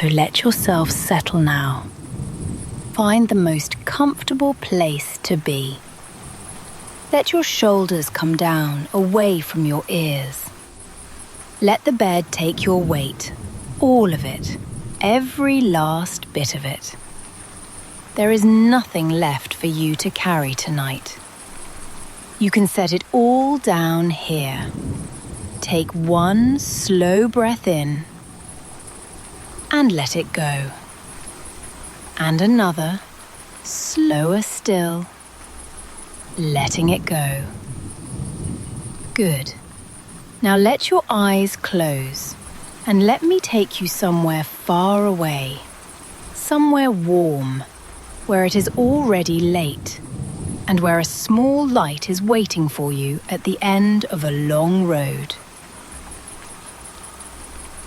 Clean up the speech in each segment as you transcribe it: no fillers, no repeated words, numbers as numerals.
So let yourself settle now. Find the most comfortable place to be. Let your shoulders come down away from your ears. Let the bed take your weight, all of it, every last bit of it. There is nothing left for you to carry tonight. You can set it all down here. Take one slow breath in and let it go. And another, slower still, letting it go. Good. Now let your eyes close and let me take you somewhere far away, somewhere warm, where it is already late and where a small light is waiting for you at the end of a long road.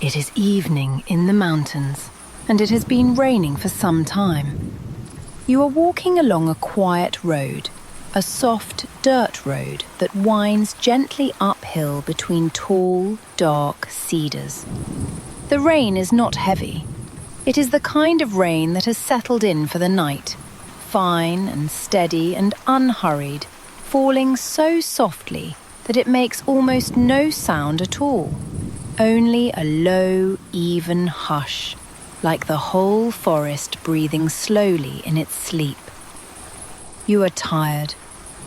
It is evening in the mountains, and it has been raining for some time. You are walking along a quiet road, a soft dirt road that winds gently uphill between tall, dark cedars. The rain is not heavy. It is the kind of rain that has settled in for the night, fine and steady and unhurried, falling so softly that it makes almost no sound at all. Only a low, even hush, like the whole forest breathing slowly in its sleep. You are tired.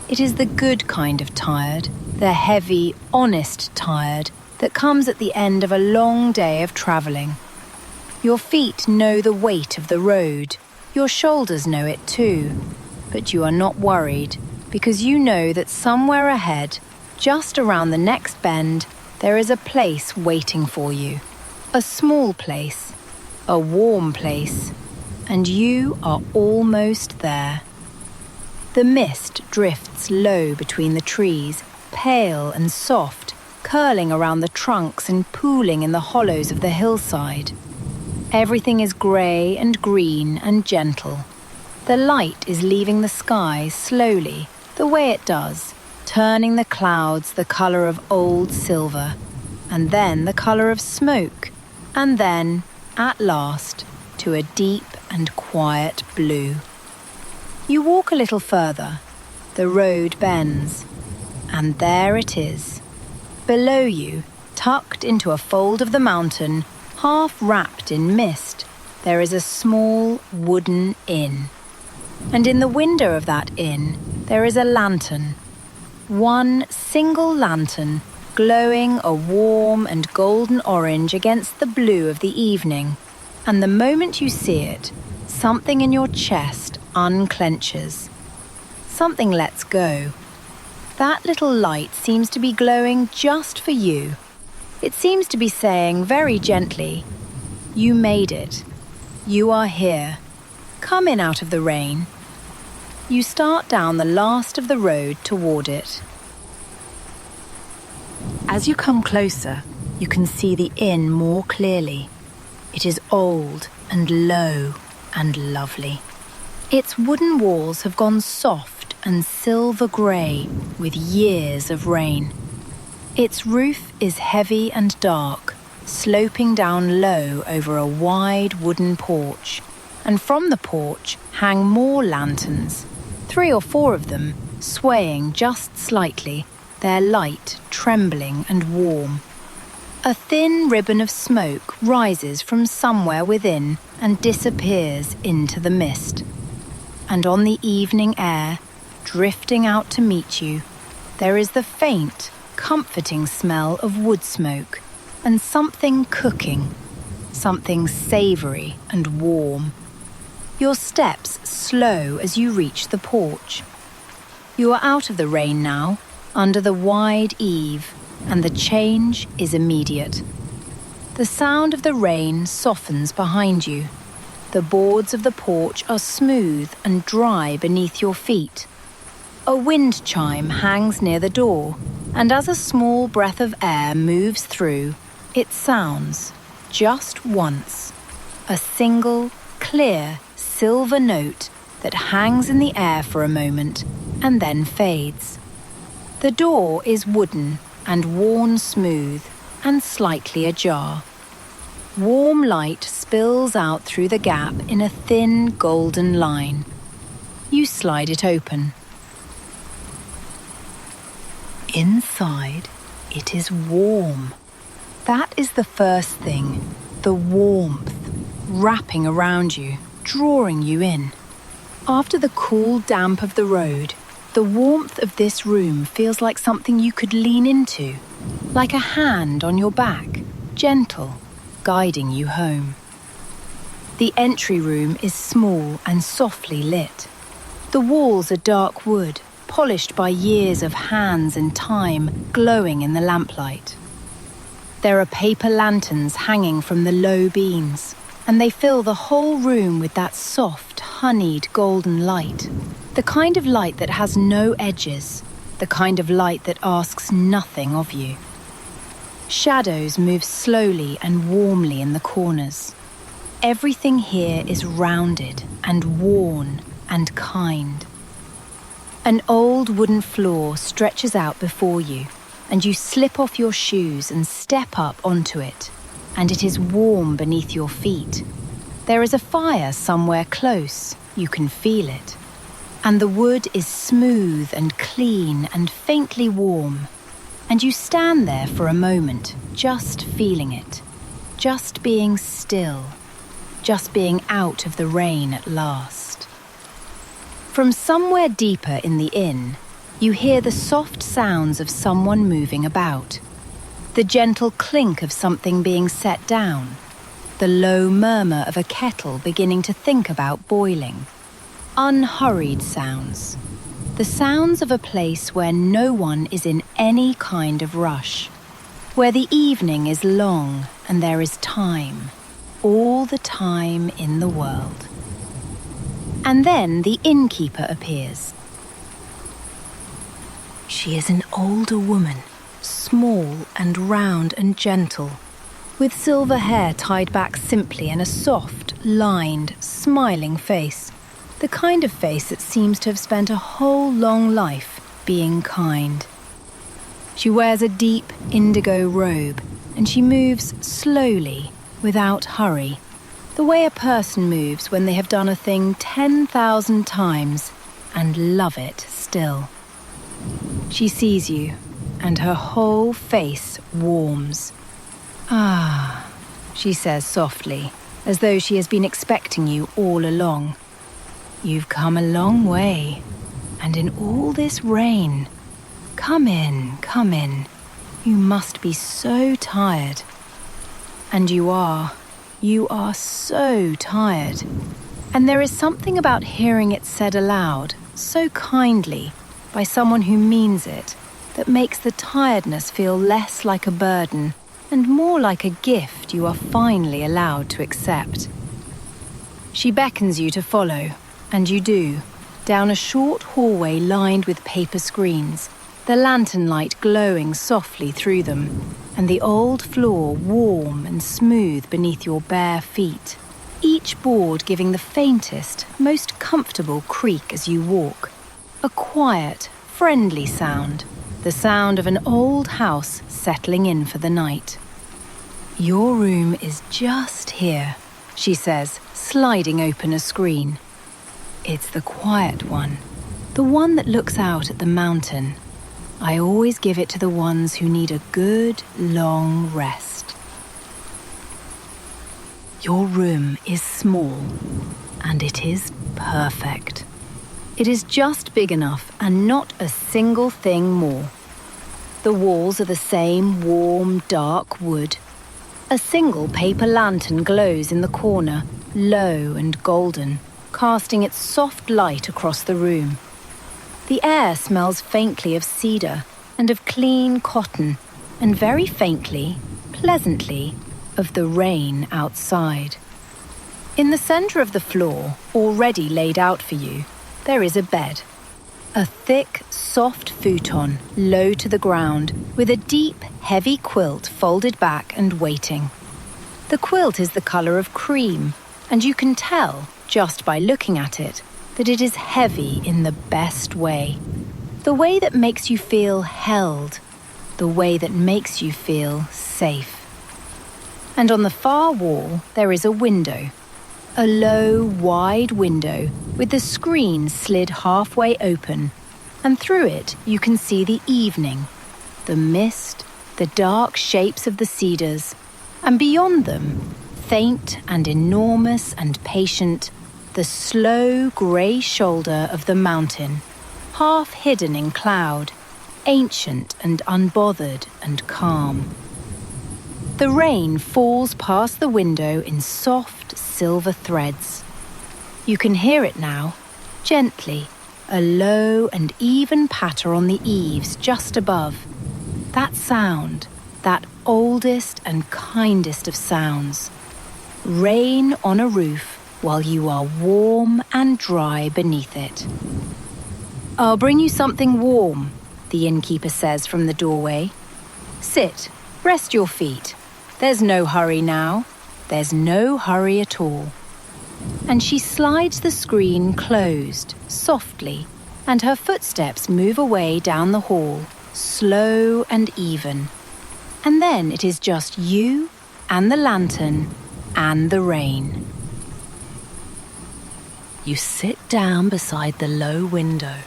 It is the good kind of tired, the heavy, honest tired that comes at the end of a long day of travelling. Your feet know the weight of the road. Your shoulders know it too. But you are not worried because you know that somewhere ahead, just around the next bend, there is a place waiting for you. A small place, a warm place, and you are almost there. The mist drifts low between the trees, pale and soft, curling around the trunks and pooling in the hollows of the hillside. Everything is grey and green and gentle. The light is leaving the sky slowly, the way it does, turning the clouds the colour of old silver, and then the colour of smoke, and then, at last, to a deep and quiet blue. You walk a little further. The road bends, and there it is. Below you, tucked into a fold of the mountain, half wrapped in mist, there is a small wooden inn. And in the window of that inn, there is a lantern. One single lantern, glowing a warm and golden orange against the blue of the evening. And the moment you see it, something in your chest unclenches. Something lets go. That little light seems to be glowing just for you. It seems to be saying very gently, "You made it. You are here. Come in out of the rain." You start down the last of the road toward it. As you come closer, you can see the inn more clearly. It is old and low and lovely. Its wooden walls have gone soft and silver grey with years of rain. Its roof is heavy and dark, sloping down low over a wide wooden porch. And from the porch hang more lanterns, 3 or 4 of them, swaying just slightly, their light trembling and warm. A thin ribbon of smoke rises from somewhere within and disappears into the mist. And on the evening air, drifting out to meet you, there is the faint, comforting smell of wood smoke and something cooking, something savoury and warm. Your steps slow as you reach the porch. You are out of the rain now, under the wide eave, and the change is immediate. The sound of the rain softens behind you. The boards of the porch are smooth and dry beneath your feet. A wind chime hangs near the door, and as a small breath of air moves through, it sounds, just once, a single, clear, silver note that hangs in the air for a moment and then fades. The door is wooden and worn smooth and slightly ajar. Warm light spills out through the gap in a thin golden line. You slide it open. Inside, it is warm. That is the first thing, the warmth, wrapping around you, drawing you in. After the cool damp of the road, the warmth of this room feels like something you could lean into, like a hand on your back, gentle, guiding you home. The entry room is small and softly lit. The walls are dark wood, polished by years of hands and time, glowing in the lamplight. There are paper lanterns hanging from the low beams, and they fill the whole room with that soft, honeyed golden light. The kind of light that has no edges, the kind of light that asks nothing of you. Shadows move slowly and warmly in the corners. Everything here is rounded and worn and kind. An old wooden floor stretches out before you, and you slip off your shoes and step up onto it, and it is warm beneath your feet. There is a fire somewhere close, you can feel it. And the wood is smooth and clean and faintly warm, and you stand there for a moment, just feeling it, just being still, just being out of the rain at last. From somewhere deeper in the inn, you hear the soft sounds of someone moving about, the gentle clink of something being set down, the low murmur of a kettle beginning to think about boiling. Unhurried sounds, the sounds of a place where no one is in any kind of rush, where the evening is long and there is time, all the time in the world. And then the innkeeper appears. She is an older woman, small and round and gentle, with silver hair tied back simply and a soft, lined, smiling face, the kind of face that seems to have spent a whole long life being kind. She wears a deep indigo robe, and she moves slowly, without hurry, the way a person moves when they have done a thing 10,000 times and love it still. She sees you, and her whole face warms. "Ah," she says softly, as though she has been expecting you all along. "You've come a long way, and in all this rain. Come in, come in. You must be so tired." And you are so tired. And there is something about hearing it said aloud, so kindly, by someone who means it, that makes the tiredness feel less like a burden and more like a gift you are finally allowed to accept. She beckons you to follow, and you do, down a short hallway lined with paper screens, the lantern light glowing softly through them, and the old floor warm and smooth beneath your bare feet, each board giving the faintest, most comfortable creak as you walk. A quiet, friendly sound, the sound of an old house settling in for the night. "Your room is just here," she says, sliding open a screen. "It's the quiet one, the one that looks out at the mountain. I always give it to the ones who need a good, long rest." Your room is small, and it is perfect. It is just big enough and not a single thing more. The walls are the same warm, dark wood. A single paper lantern glows in the corner, low and golden, casting its soft light across the room. The air smells faintly of cedar and of clean cotton, and very faintly, pleasantly, of the rain outside. In the centre of the floor, already laid out for you, there is a bed. A thick, soft futon, low to the ground, with a deep, heavy quilt folded back and waiting. The quilt is the colour of cream, and you can tell, just by looking at it, that it is heavy in the best way. The way that makes you feel held. The way that makes you feel safe. And on the far wall, there is a window. A low, wide window with the screen slid halfway open. And through it, you can see the evening, the mist, the dark shapes of the cedars, and beyond them, faint and enormous and patient, the slow grey shoulder of the mountain, half hidden in cloud, ancient and unbothered and calm. The rain falls past the window in soft silver threads. You can hear it now, gently, a low and even patter on the eaves just above. That sound, that oldest and kindest of sounds. Rain on a roof while you are warm and dry beneath it. "I'll bring you something warm," the innkeeper says from the doorway. "Sit, rest your feet. There's no hurry now. There's no hurry at all." And she slides the screen closed, softly, and her footsteps move away down the hall, slow and even. And then it is just you and the lantern and the rain. You sit down beside the low window.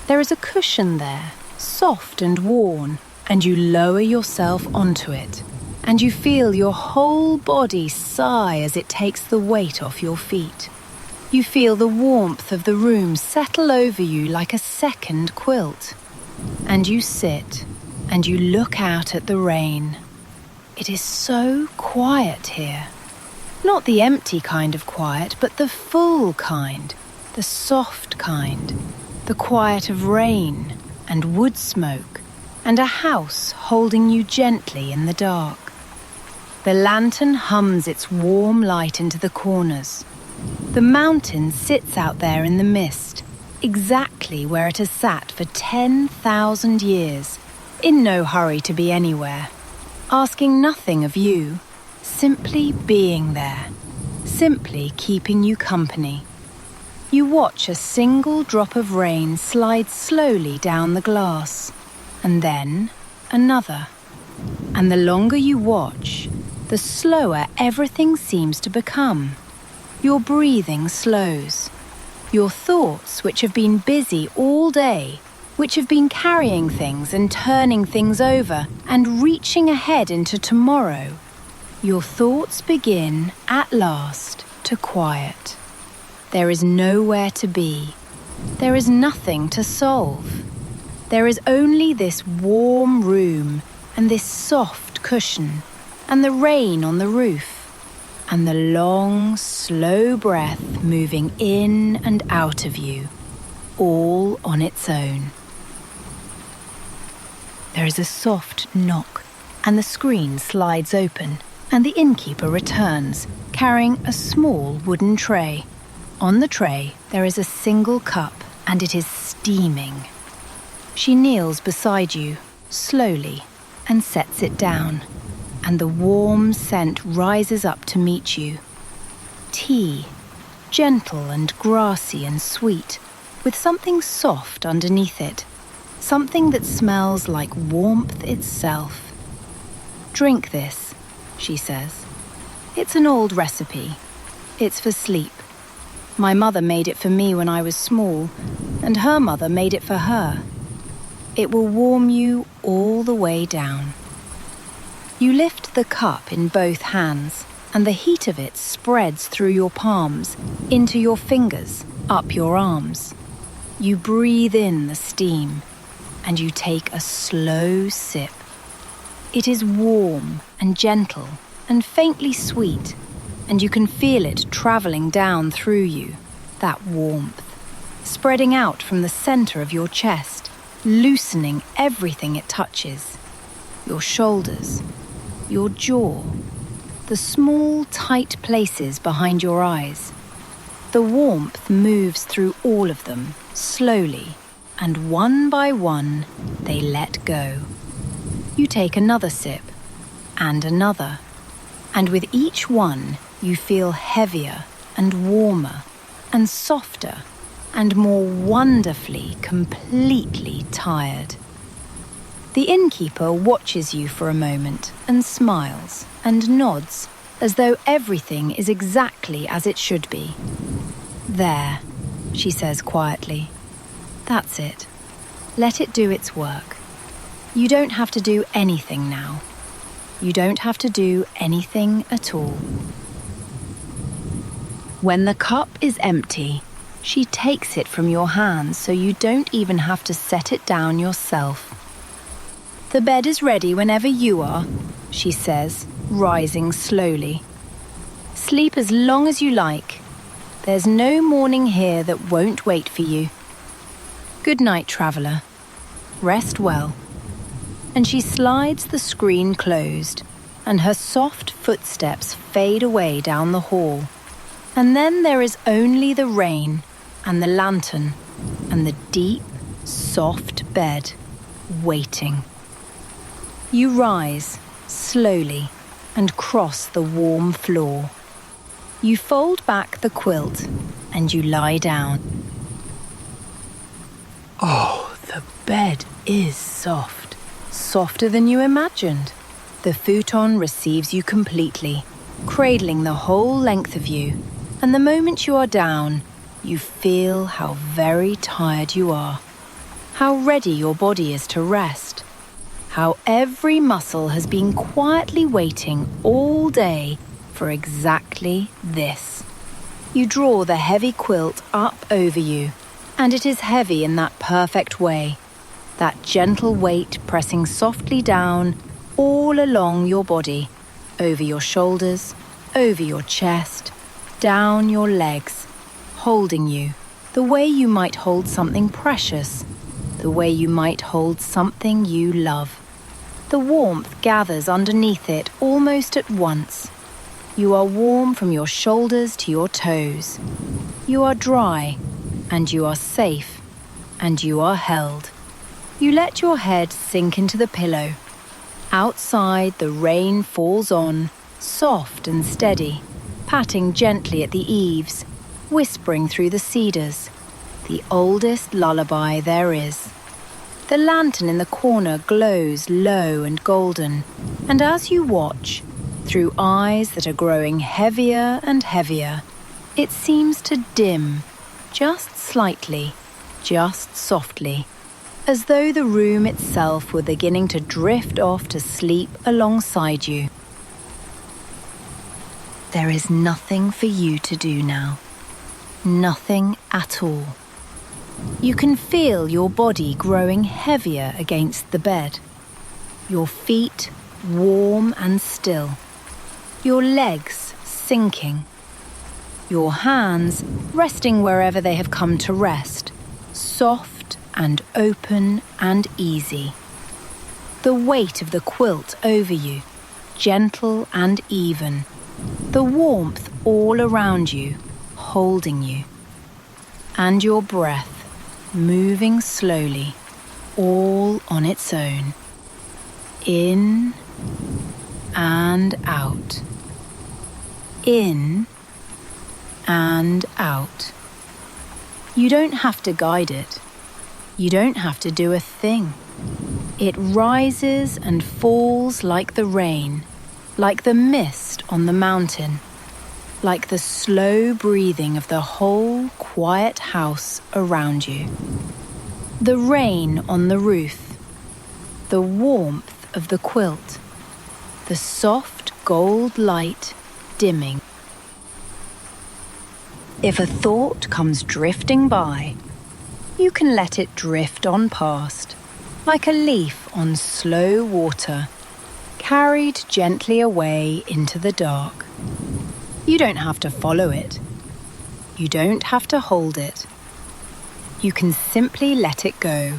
There is a cushion there, soft and worn, and you lower yourself onto it. And you feel your whole body sigh as it takes the weight off your feet. You feel the warmth of the room settle over you like a second quilt. And you sit, and you look out at the rain. It is so quiet here. Not the empty kind of quiet, but the full kind, the soft kind, the quiet of rain and wood smoke, and a house holding you gently in the dark. The lantern hums its warm light into the corners. The mountain sits out there in the mist, exactly where it has sat for 10,000 years, in no hurry to be anywhere, asking nothing of you, simply being there, simply keeping you company. You watch a single drop of rain slide slowly down the glass, and then another. And the longer you watch, the slower everything seems to become. Your breathing slows. Your thoughts, which have been busy all day, which have been carrying things and turning things over and reaching ahead into tomorrow, your thoughts begin, at last, to quiet. There is nowhere to be. There is nothing to solve. There is only this warm room and this soft cushion, and the rain on the roof, and the long, slow breath moving in and out of you, all on its own. There is a soft knock, and the screen slides open, and the innkeeper returns, carrying a small wooden tray. On the tray, there is a single cup, and it is steaming. She kneels beside you, slowly, and sets it down. And the warm scent rises up to meet you. Tea, gentle and grassy and sweet, with something soft underneath it, something that smells like warmth itself. "Drink this," she says. "It's an old recipe. It's for sleep. My mother made it for me when I was small, and her mother made it for her. It will warm you all the way down." You lift the cup in both hands, and the heat of it spreads through your palms, into your fingers, up your arms. You breathe in the steam, and you take a slow sip. It is warm and gentle and faintly sweet, and you can feel it travelling down through you, that warmth, spreading out from the centre of your chest, loosening everything it touches. Your shoulders, your jaw, the small, tight places behind your eyes. The warmth moves through all of them, slowly, and one by one, they let go. You take another sip, and another, and with each one, you feel heavier and warmer and softer and more wonderfully, completely tired. The innkeeper watches you for a moment and smiles and nods as though everything is exactly as it should be. "There," she says quietly. "That's it. Let it do its work. You don't have to do anything now. You don't have to do anything at all." When the cup is empty, she takes it from your hands so you don't even have to set it down yourself. "The bed is ready whenever you are," she says, rising slowly. "Sleep as long as you like. There's no morning here that won't wait for you. Good night, traveller. Rest well." And she slides the screen closed, and her soft footsteps fade away down the hall. And then there is only the rain and the lantern and the deep, soft bed waiting. You rise slowly and cross the warm floor. You fold back the quilt and you lie down. Oh, the bed is soft, softer than you imagined. The futon receives you completely, cradling the whole length of you, and the moment you are down, you feel how very tired you are, how ready your body is to rest, how every muscle has been quietly waiting all day for exactly this. You draw the heavy quilt up over you, and it is heavy in that perfect way, that gentle weight pressing softly down all along your body, over your shoulders, over your chest, down your legs, holding you the way you might hold something precious, the way you might hold something you love. The warmth gathers underneath it almost at once. You are warm from your shoulders to your toes. You are dry, and you are safe, and you are held. You let your head sink into the pillow. Outside, the rain falls on, soft and steady, patting gently at the eaves, whispering through the cedars, the oldest lullaby there is. The lantern in the corner glows low and golden, and as you watch, through eyes that are growing heavier and heavier, it seems to dim, just slightly, just softly, as though the room itself were beginning to drift off to sleep alongside you. There is nothing for you to do now. Nothing at all. You can feel your body growing heavier against the bed. Your feet warm and still. Your legs sinking. Your hands resting wherever they have come to rest, soft and open and easy. The weight of the quilt over you, gentle and even. The warmth all around you, holding you. And your breath moving slowly, all on its own. In and out. In and out. You don't have to guide it. You don't have to do a thing. It rises and falls like the rain, like the mist on the mountain, like the slow breathing of the whole quiet house around you. The rain on the roof, the warmth of the quilt, the soft gold light dimming. If a thought comes drifting by, you can let it drift on past, like a leaf on slow water, carried gently away into the dark. You don't have to follow it. You don't have to hold it. You can simply let it go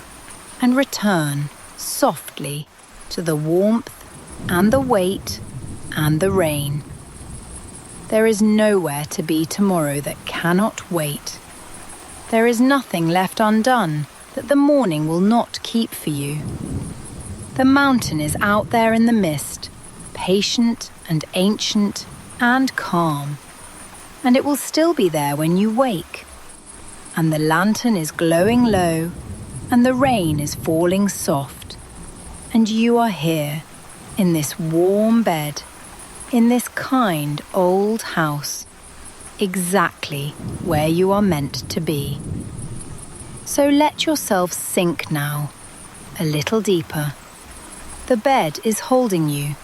and return softly to the warmth and the weight and the rain. There is nowhere to be tomorrow that cannot wait. There is nothing left undone that the morning will not keep for you. The mountain is out there in the mist, patient and ancient and calm, and it will still be there when you wake. And the lantern is glowing low, and the rain is falling soft. And you are here, in this warm bed, in this kind old house, exactly where you are meant to be. So let yourself sink now, a little deeper. The bed is holding you.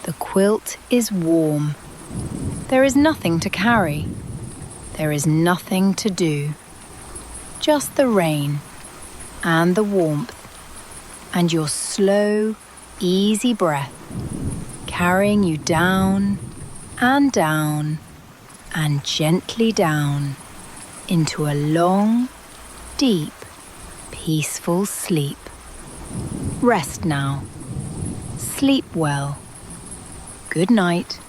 The quilt is warm. There is nothing to carry. There is nothing to do. Just the rain and the warmth and your slow, easy breath carrying you down and down and gently down into a long, deep, peaceful sleep. Rest now. Sleep well. Good night.